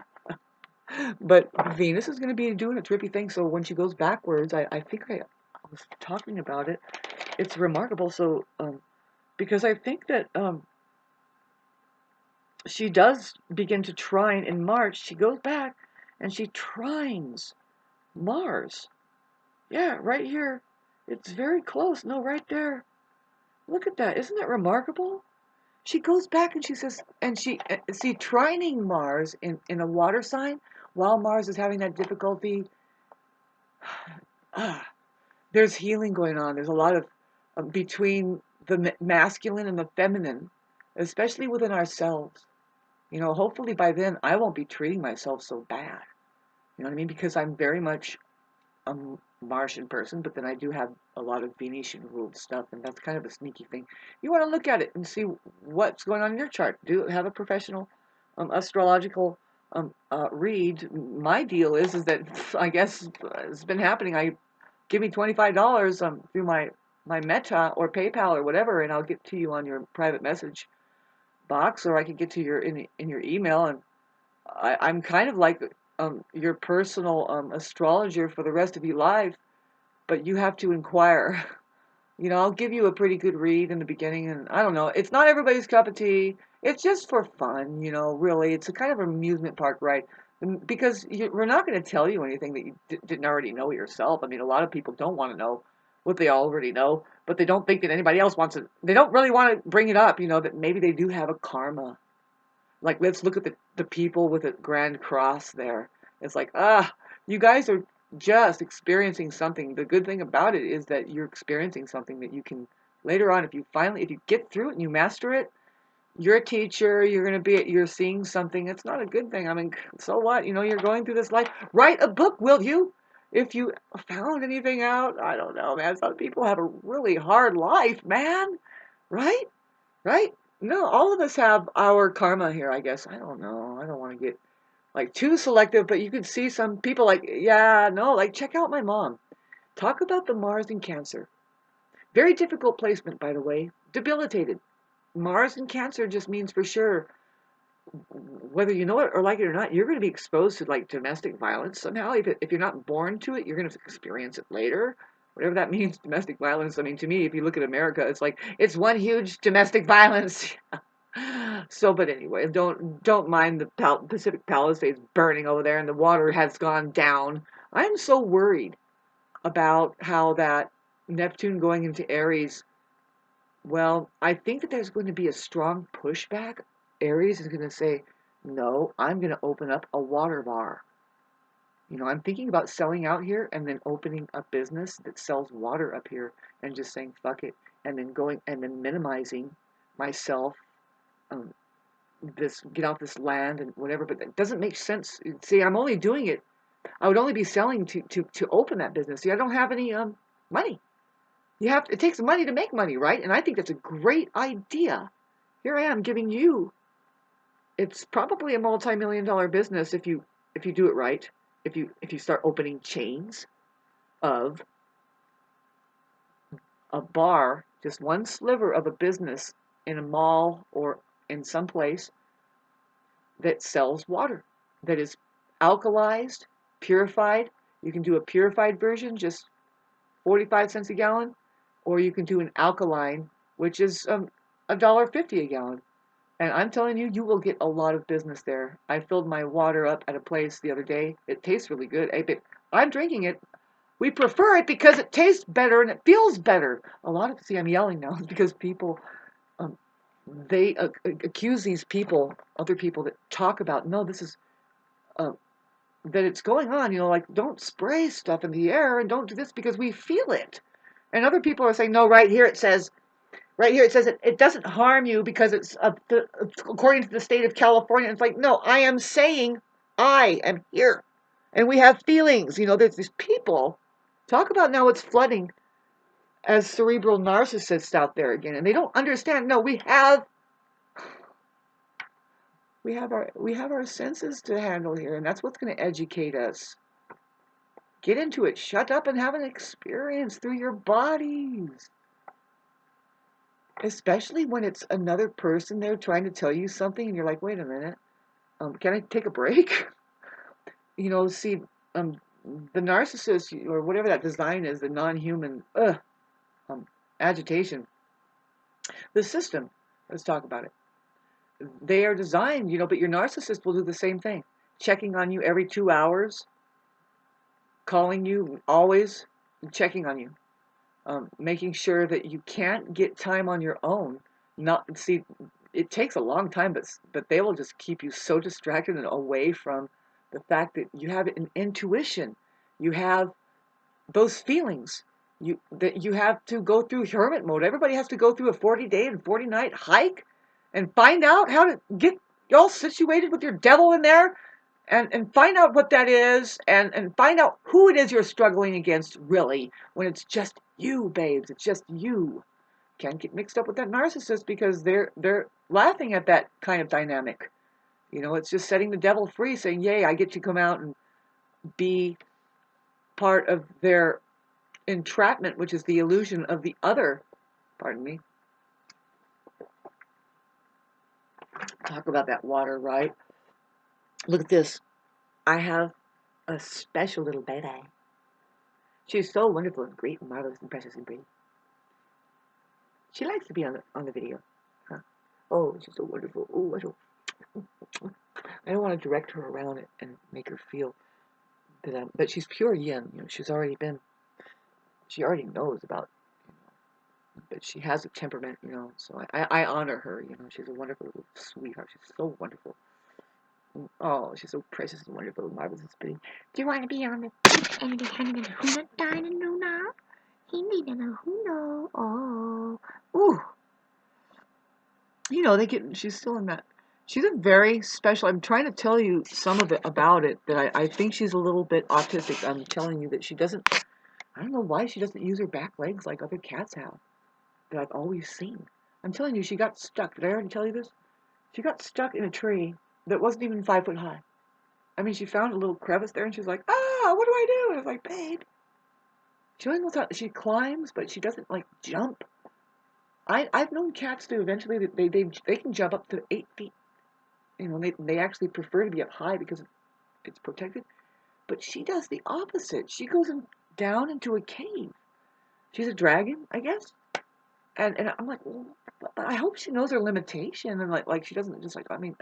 But Venus is going to be doing a trippy thing. So when she goes backwards, I think I was talking about it. It's remarkable. So because I think that she does begin to trine in March. She goes back and she trines Mars. Yeah, right here. It's very close. No, right there. Look at that. Isn't that remarkable? She goes back and she says, and she see trining Mars in a water sign while Mars is having that difficulty. There's healing going on. There's a lot of between the masculine and the feminine, especially within ourselves. Hopefully by then I won't be treating myself so bad. You know what I mean? Because I'm very much a Martian person, but then I do have a lot of Venetian ruled stuff, and that's kind of a sneaky thing. You want to look at it and see what's going on in your chart. Do have a professional astrological read. My deal is that I guess it's been happening. Give me $25 through my Meta or PayPal or whatever, and I'll get to you on your private message box, or I can get to your in your email, and I'm kind of like your personal astrologer for the rest of your life, but you have to inquire. I'll give you a pretty good read in the beginning, and I don't know. It's not everybody's cup of tea. It's just for fun, really. It's a kind of amusement park ride. Because we're not going to tell you anything that you didn't already know yourself. I mean, a lot of people don't want to know what they already know, but they don't think that anybody else wants it. They don't really want to bring it up, that maybe they do have a karma. Like, let's look at the people with a grand cross there. It's like, you guys are just experiencing something. The good thing about it is that you're experiencing something that you can, later on, if you get through it and you master it, you're a teacher, you're seeing something. It's not a good thing. I mean, so what? You're going through this life. Write a book, will you? If you found anything out, I don't know, man. Some people have a really hard life, man. Right? Right? No, all of us have our karma here, I guess. I don't know. I don't want to get like too selective, but you can see some people like, yeah, no, like check out my mom. Talk about the Mars in Cancer. Very difficult placement, by the way. Debilitated. Mars in Cancer just means for sure whether you know it or like it or not, you're going to be exposed to like domestic violence somehow. If you're not born to it, you're going to experience it later. Whatever that means, domestic violence. I mean, to me, if you look at America, it's like it's one huge domestic violence. So, but anyway, don't mind the Pacific Palisades burning over there, and the water has gone down. I'm so worried about how that Neptune going into Aries. Well, I think that there's going to be a strong pushback. Aries is going to say, no, I'm going to open up a water bar. You know, I'm thinking about selling out here and then opening a business that sells water up here and just saying, fuck it. And then going and then minimizing myself, um, get off this land and whatever. But that doesn't make sense. See, I'm only doing it. I would only be selling to open that business. See, I don't have any money. It takes money to make money, right? And I think that's a great idea. Here I am giving you. It's probably a multi-million-dollar business if you do it right. If you start opening chains of a bar, just one sliver of a business in a mall or in some place that sells water, that is alkalized, purified. You can do a purified version, just 45 cents a gallon, or you can do an alkaline, which is $1.50 a gallon. And I'm telling you, you will get a lot of business there. I filled my water up at a place the other day. It tastes really good. I'm drinking it. We prefer it because it tastes better and it feels better. See, I'm yelling now because people, um, they accuse these people, other people that talk about, no, this is, uh, that it's going on, you know, like don't spray stuff in the air and don't do this because we feel it. And other people are saying, no, right here it says it doesn't harm you because it's according to the state of California. It's like, no, I am saying I am here. And we have feelings. You know, there's these people. Talk about now it's flooding as cerebral narcissists out there again. And they don't understand. No, we have our senses to handle here. And that's what's going to educate us. Get into it. Shut up and have an experience through your bodies. Especially when it's another person there trying to tell you something and you're like, wait a minute, can I take a break? You know, see, the narcissist or whatever that design is, the non-human agitation, the system, let's talk about it. They are designed, you know, but your narcissist will do the same thing. Checking on you every 2 hours, calling you always, checking on you. Making sure that you can't get time on your own. Not see, it takes a long time, but they will just keep you so distracted and away from the fact that you have an intuition, you have those feelings, you have to go through hermit mode. Everybody has to go through a 40-day and 40-night hike and find out how to get all situated with your devil in there and find out what that is and find out who it is you're struggling against really when it's just you, babes. It's just you. Can't get mixed up with that narcissist because they're laughing at that kind of dynamic. You know, it's just setting the devil free, saying, yay, I get to come out and be part of their entrapment, which is the illusion of the other. Pardon me. Talk about that water, right? Look at this. I have a special little baby. She's so wonderful and great and marvelous and precious and pretty. She likes to be on the video. Huh? Oh, she's so wonderful. Oh, I don't want to direct her around it and make her feel that but she's pure yin. You know, she already knows about, you know, but she has a temperament, you know, so I honor her, you know, she's a wonderful little sweetheart. She's so wonderful. Oh, she's so precious and wonderful and marvelous and pretty. Do you want to be on the Oh, ooh, you know, she's still in that. She's a very special, I'm trying to tell you some of it about it, that I think she's a little bit autistic. I'm telling you that I don't know why she doesn't use her back legs like other cats have, that I've always seen. I'm telling you, she got stuck. Did I already tell you this? She got stuck in a tree that wasn't even 5 foot high. I mean, she found a little crevice there and she's like, what do I do? And I was like, babe, she only knows how, she climbs, but she doesn't like jump. I've known cats to eventually, they can jump up to 8 feet. You know, they actually prefer to be up high because it's protected. But she does the opposite. She goes down into a cave. She's a dragon, I guess. And I'm like, well, but I hope she knows her limitation and like she doesn't just like, I mean,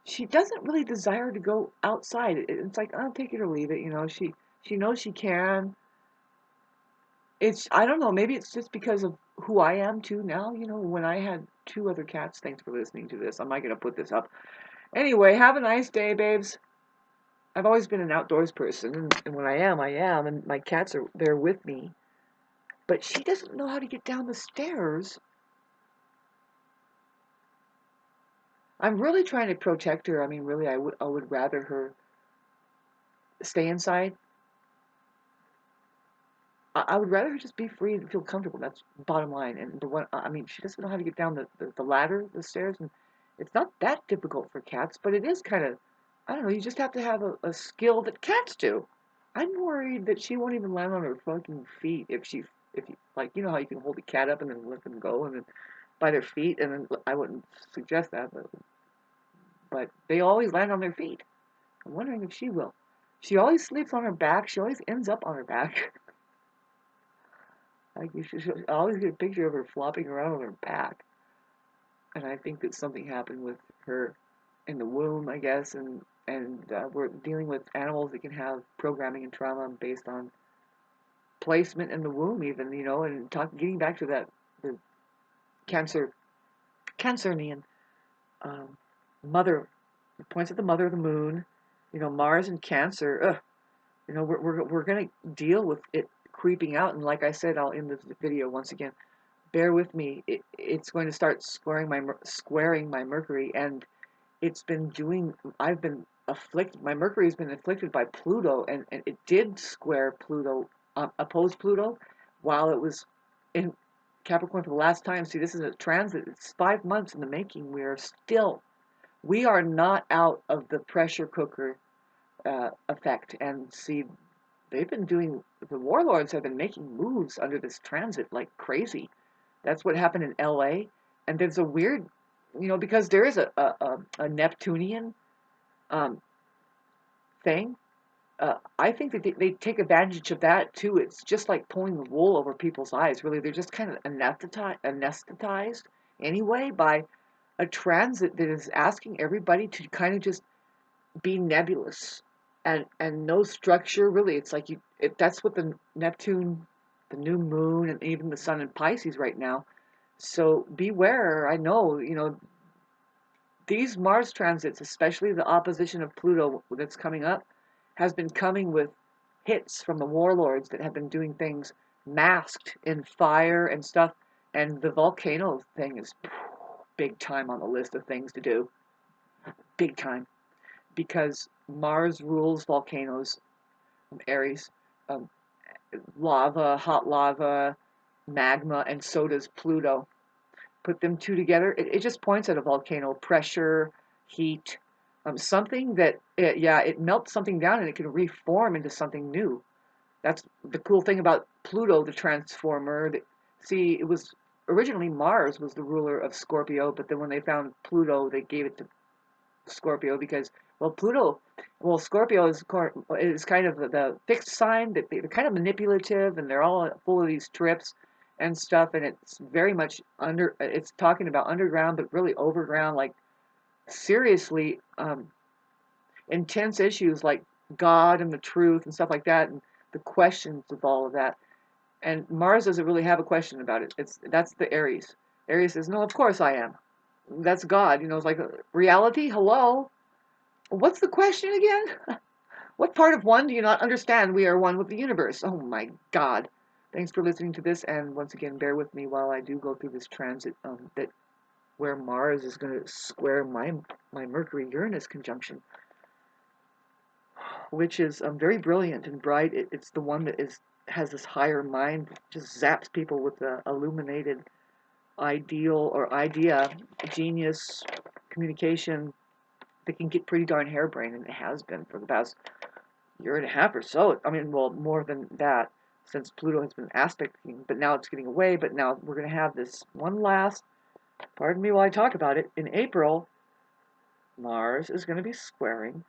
she doesn't really desire to go outside. It's like, I'll take it or leave it. You know, she knows she can. It's, I don't know, maybe it's just because of who I am too now. You know, when I had two other cats. Thanks for listening to this. I'm not gonna put this up. Anyway, have a nice day, babes. I've always been an outdoors person, and when I am, and my cats are there with me. But she doesn't know how to get down the stairs. I'm really trying to protect her. I mean, really, I would rather her stay inside. I would rather her just be free and feel comfortable. That's bottom line. And the one, I mean, she doesn't know how to get down the ladder, the stairs, and it's not that difficult for cats, but it is kind of, I don't know, you just have to have a skill that cats do. I'm worried that she won't even land on her fucking feet if you, like, you know how you can hold a cat up and then let them go and then by their feet, and then I wouldn't suggest that, but they always land on their feet. I'm wondering if she will. She always sleeps on her back. She always ends up on her back. Like you should always get a picture of her flopping around on her back. And I think that something happened with her in the womb, I guess, and we're dealing with animals that can have programming and trauma based on placement in the womb, even, you know. And getting back to that, the Cancerian um, mother, it points at the mother of the moon, you know, Mars and Cancer. Ugh, you know, we're gonna deal with it creeping out, and like I said, I'll end this video once again. Bear with me. It's going to start squaring my Mercury, and it's been doing. I've been afflicted. My Mercury has been afflicted by Pluto, and it did square Pluto, oppose Pluto, while it was in Capricorn for the last time. See, this is a transit. It's 5 months in the making. We are not out of the pressure cooker effect, and see, they've been doing. The warlords have been making moves under this transit like crazy. That's what happened in L.A. And there's a weird, you know, because there is a Neptunian um, thing. I think that they take advantage of that too. It's just like pulling the wool over people's eyes. Really, they're just kind of anesthetized anyway by a transit that is asking everybody to kind of just be nebulous and no structure. Really, it's like that's what the Neptune, the new moon, and even the sun in Pisces right now. So beware. I know, you know, these Mars transits, especially the opposition of Pluto that's coming up, has been coming with hits from the warlords that have been doing things masked in fire and stuff. And the volcano thing is big time on the list of things to do. Big time. Because Mars rules volcanoes, Aries, um, lava, hot lava, magma, and so does Pluto. Put them two together, it just points at a volcano, pressure, heat, something that, it melts something down and it can reform into something new. That's the cool thing about Pluto, the transformer. See, it was originally Mars was the ruler of Scorpio, but then when they found Pluto, they gave it to Scorpio because, Scorpio is kind of the fixed sign that they're kind of manipulative and they're all full of these trips and stuff, and it's very much it's talking about underground, but really overground, like seriously intense issues like God and the truth and stuff like that, and the questions of all of that. And Mars doesn't really have a question about it. That's the Aries. Aries says, no, of course I am. That's God. You know, it's like reality. Hello. What's the question again? What part of one do you not understand? We are one with the universe. Oh my God. Thanks for listening to this, and once again, bear with me while I do go through this transit that where Mars is going to square my Mercury-Uranus conjunction, which is very brilliant and bright. It's the one that has this higher mind, just zaps people with the illuminated ideal or idea, genius, communication that can get pretty darn harebrained, and it has been for the past year and a half or so. I mean, well, more than that, since Pluto has been aspecting, but now it's getting away. But now we're going to have this one last, pardon me while I talk about it, in April, Mars is going to be squaring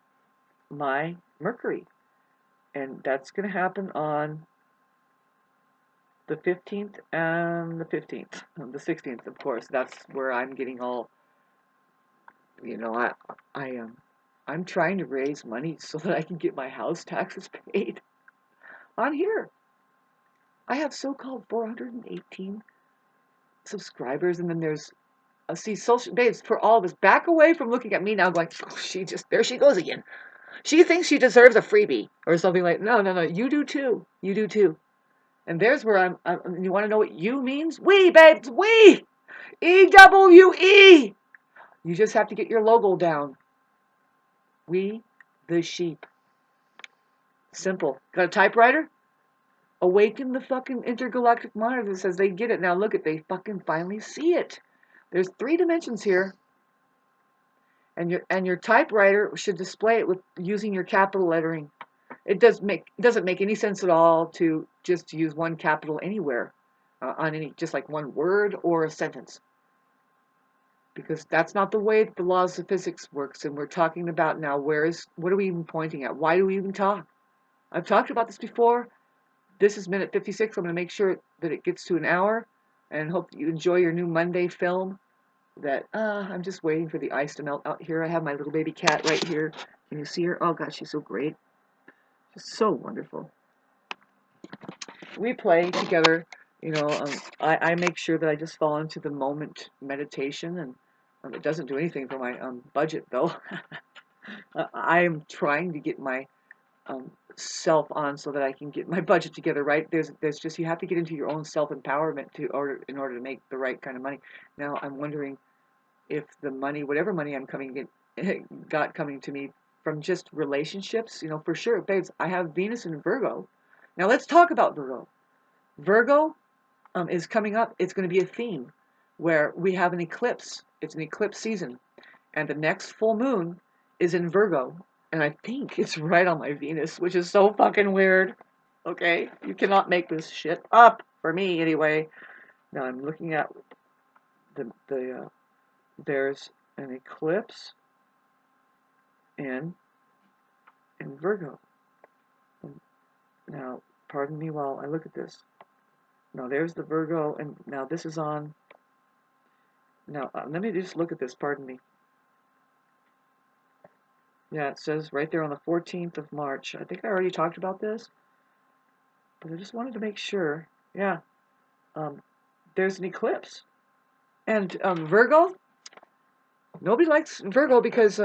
my Mercury. And that's going to happen on the 15th and the 15th. The 16th, of course. That's where I'm getting all, you know, I'm trying to raise money so that I can get my house taxes paid on here. I have so-called 418 subscribers, and then there's see, social babes, for all of us, back away from looking at me now going, oh, there she goes again. She thinks she deserves a freebie or something like, no, no, no, you do too. You do too. And there's where you want to know what you means? We, babes, we! E-W-E! You just have to get your logo down. We, the sheep. Simple. Got a typewriter? Awaken the fucking intergalactic monitor that says they get it. Now look at, they fucking finally see it. There's 3 dimensions here. And your typewriter should display it with using your capital lettering. It doesn't make any sense at all to just use one capital anywhere on any, just like one word or a sentence, because that's not the way the laws of physics works. And we're talking about now, what are we even pointing at? Why do we even talk? I've talked about this before. This is minute 56. I'm going to make sure that it gets to an hour, and hope that you enjoy your new Monday film. That I'm just waiting for the ice to melt out here. I have my little baby cat right here. Can you see her? Oh God, she's so great. She's so wonderful. We play together. You know, I make sure that I just fall into the moment meditation, and it doesn't do anything for my budget though. I'm trying to get my self on so that I can get my budget together. Right? There's just, you have to get into your own self empowerment in order to make the right kind of money. Now I'm wondering if the money, whatever money I'm got coming to me from just relationships, you know, for sure, babes, I have Venus in Virgo. Now let's talk about Virgo. Virgo is coming up. It's going to be a theme where we have an eclipse. It's an eclipse season, and the next full moon is in Virgo, and I think it's right on my Venus, which is so fucking weird. Okay, you cannot make this shit up, for me anyway. Now I'm looking at there's an eclipse in Virgo. Now, pardon me while I look at this. Now, there's the Virgo, and now this is on. Now, let me just look at this, pardon me. Yeah, it says right there on the 14th of March. I think I already talked about this, but I just wanted to make sure. Yeah, there's an eclipse. And Virgo, nobody likes Virgo because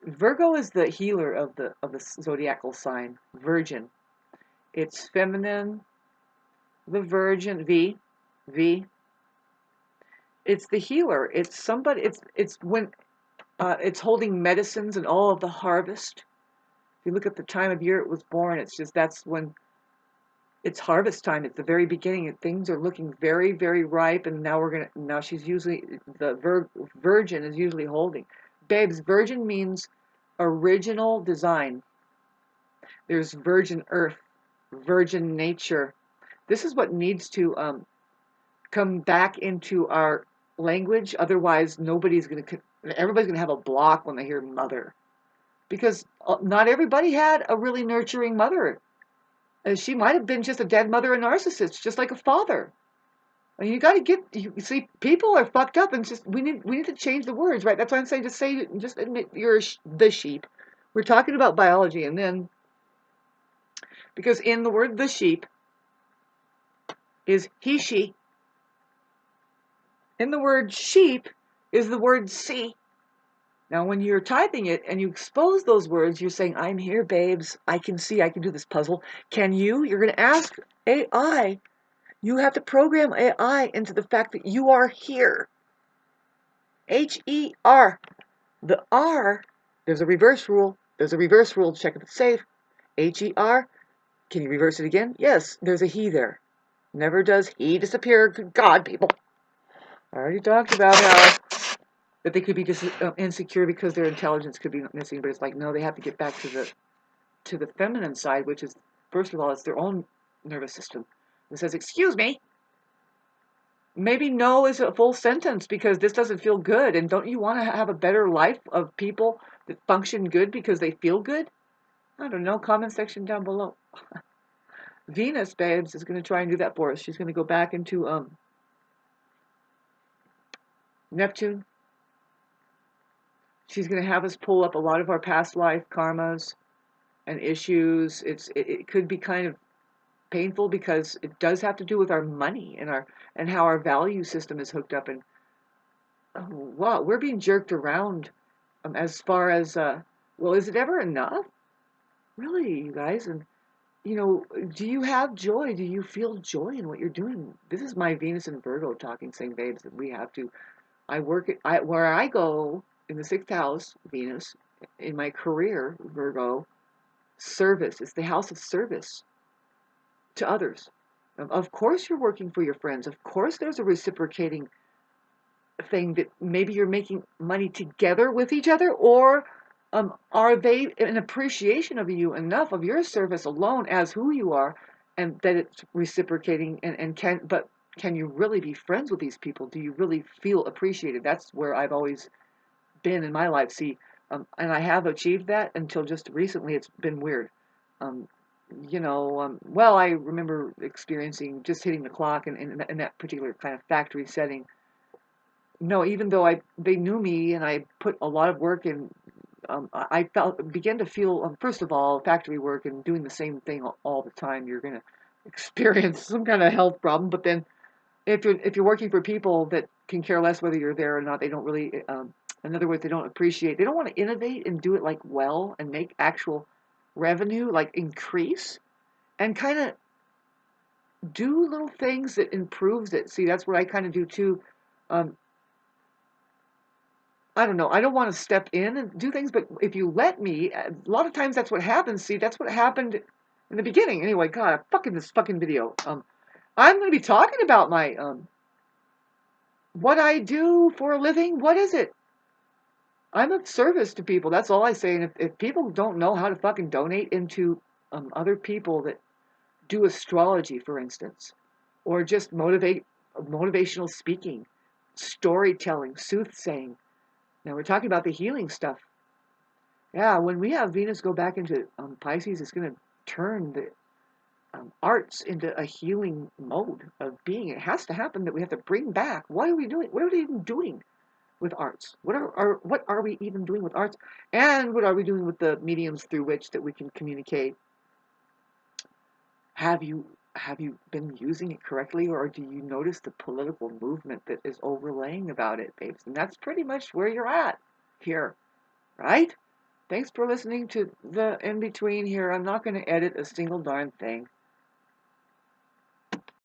Virgo is the healer of the zodiacal sign, Virgin. It's feminine, the Virgin, V. It's the healer. It's somebody. It's when it's holding medicines and all of the harvest. If you look at the time of year it was born, it's just, that's when it's harvest time. It's the very beginning, and things are looking very, very ripe. And now she's usually, the Virgin is usually holding. Babes, Virgin means original design. There's virgin earth, virgin nature. This is what needs to come back into our language. Otherwise, everybody's going to have a block when they hear mother. Because not everybody had a really nurturing mother. She might have been just a dead mother, a narcissist, just like a father. And you got to you see, people are fucked up, and just we need to change the words, right? That's why I'm saying, just admit you're the sheep. We're talking about biology, and then, because in the word the sheep is he, she. In the word sheep is the word see. Now, when you're typing it and you expose those words, you're saying, I'm here, babes. I can see. I can do this puzzle. Can you? You're going to ask AI. You have to program AI into the fact that you are here. H-E-R. The R, there's a reverse rule. There's a reverse rule. Check if it's safe. H-E-R. Can you reverse it again? Yes, there's a he there. Never does he disappear. Good God, people. I already talked about how that they could be just insecure because their intelligence could be missing, but it's like, no, they have to get back to the feminine side, which is, first of all, it's their own nervous system that says, excuse me, Maybe no is a full sentence because this doesn't feel good. And don't you want to have a better life of people that function good because they feel good? I don't know. Comment section down below. Venus, babes, is going to try and do that for us. She's going to go back into Neptune. She's going to have us pull up a lot of our past life karmas and issues. It could be kind of painful because it does have to do with our money and our and how our value system is hooked up. And oh, wow, we're being jerked around as far as well, is it ever enough? Really, you guys? And you know, do you have joy? Do you feel joy in what you're doing? This is my Venus and Virgo talking, saying, babes, that we have to. I work at where I go in the sixth house, Venus, in my career, Virgo. Service is the house of service to others. Of course, you're working for your friends. Of course, there's a reciprocating thing that maybe you're making money together with each other, or are they an appreciation of you enough of your service alone as who you are, and that it's reciprocating and can you really be friends with these people? Do you really feel appreciated? That's where I've always been in my life. See, and I have achieved that until just recently. It's been weird. Um, well, I remember experiencing just hitting the clock in that particular kind of factory setting. No, even though they knew me and I put a lot of work in, I began to feel, first of all, factory work and doing the same thing all the time, you're going to experience some kind of health problem. But then if you're working for people that can care less whether you're there or not, they don't really, in other words, they don't appreciate, they don't want to innovate and do it like well and make actual revenue, like increase and kind of do little things that improves it. See, that's what I kind of do too. Um, I don't know. I don't want to step in and do things, but if you let me, a lot of times that's what happens. See, that's what happened in the beginning. Anyway, God, fucking this fucking video. I'm going to be talking about my what I do for a living. What is it? I'm of service to people. That's all I say. And if people don't know how to fucking donate into other people that do astrology, for instance, or just motivational speaking, storytelling, soothsaying. Now we're talking about the healing stuff. Yeah, when we have Venus go back into Pisces, it's going to turn the arts into a healing mode of being. It has to happen that we have to bring back. What are we doing? What are we even doing with arts? What are we even doing with arts? And what are we doing with the mediums through which that we can communicate? Have you been using it correctly, or do you notice the political movement that is overlaying about it, babes? And that's pretty much where you're at here, right? Thanks for listening to the in between here. I'm not going to edit a single darn thing.